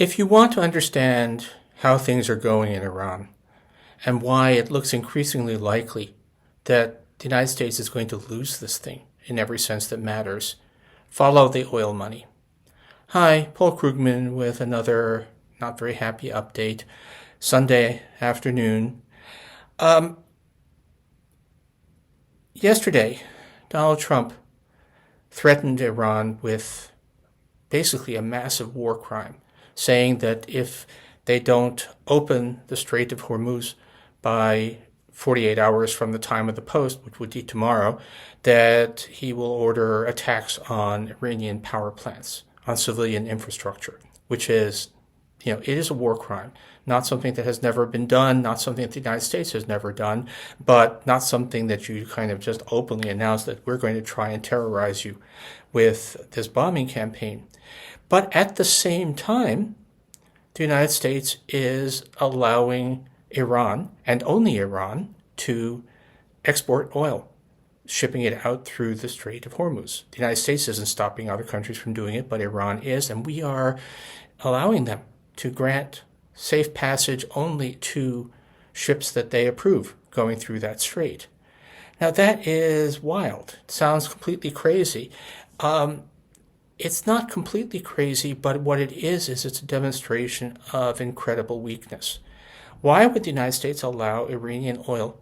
If you want to understand how things are going in Iran and why it looks increasingly likely that the United States is going to lose this thing in every sense that matters, follow the oil money. Hi, Paul Krugman with another not very happy update. Sunday afternoon. Yesterday, Donald Trump threatened Iran with basically a massive war crime, saying that if they don't open the Strait of Hormuz by 48 hours from the time of the post, which would be tomorrow, that he will order attacks on Iranian power plants, on civilian infrastructure, which is, it is a war crime. Not something that has never been done, not something that the United States has never done, but not something that you kind of just openly announce that we're going to try and terrorize you with this bombing campaign. But at the same time, the United States is allowing Iran, and only Iran, to export oil, shipping it out through the Strait of Hormuz. The United States isn't stopping other countries from doing it, but Iran is, and we are allowing them to grant safe passage only to ships that they approve going through that strait. Now that is wild. It sounds completely crazy. It's not completely crazy, but what it is it's a demonstration of incredible weakness. Why would the United States allow Iranian oil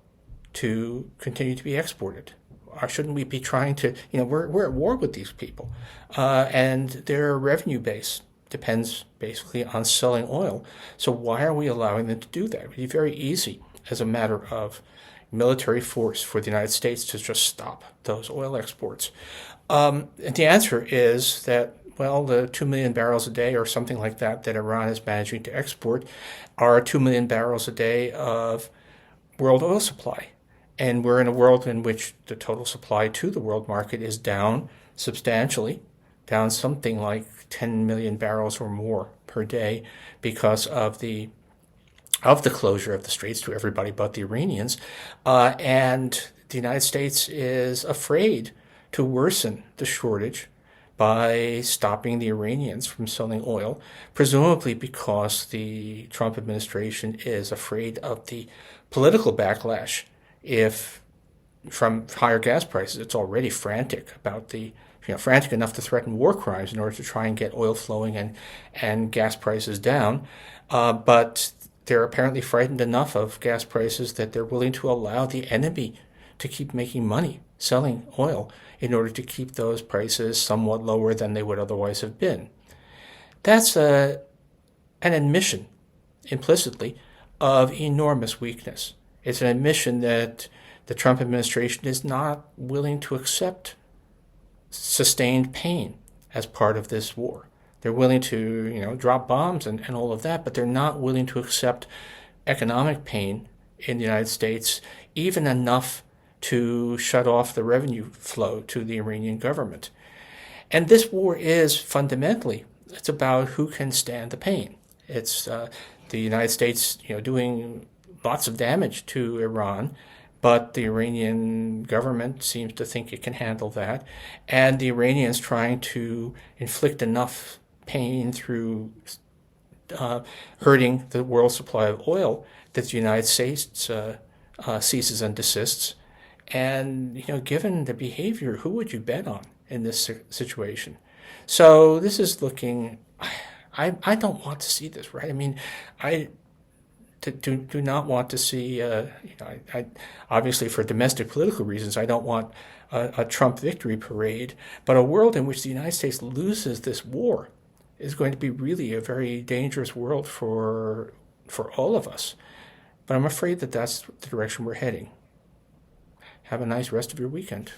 to continue to be exported? Or shouldn't we be trying to, we're at war with these people, and their revenue base depends basically on selling oil. So why are we allowing them to do that? It would be very easy as a matter of military force for the United States to just stop those oil exports. And the answer is that, the 2 million barrels a day or something like that Iran is managing to export are 2 million barrels a day of world oil supply. And we're in a world in which the total supply to the world market is down substantially, down something like 10 million barrels or more per day because of the closure of the straits to everybody but the Iranians. And the United States is afraid to worsen the shortage by stopping the Iranians from selling oil, presumably because the Trump administration is afraid of the political backlash from higher gas prices. It's already frantic about frantic enough to threaten war crimes in order to try and get oil flowing and gas prices down. But they're apparently frightened enough of gas prices that they're willing to allow the enemy to keep making money selling oil in order to keep those prices somewhat lower than they would otherwise have been. That's an admission, implicitly, of enormous weakness. It's an admission that the Trump administration is not willing to accept sustained pain as part of this war. They're willing to, drop bombs and all of that, but they're not willing to accept economic pain in the United States, even enough to shut off the revenue flow to the Iranian government. And this war is fundamentally, it's about who can stand the pain. It's the United States, doing lots of damage to Iran, but the Iranian government seems to think it can handle that. And the Iranians trying to inflict enough pain through hurting the world supply of oil that the United States ceases and desists. And, given the behavior, who would you bet on in this situation? So this is looking, I don't want to see this, right? I mean, I do not want to see, obviously for domestic political reasons, I don't want a Trump victory parade, but a world in which the United States loses this war is going to be really a very dangerous world for all of us. But I'm afraid that that's the direction we're heading. Have a nice rest of your weekend.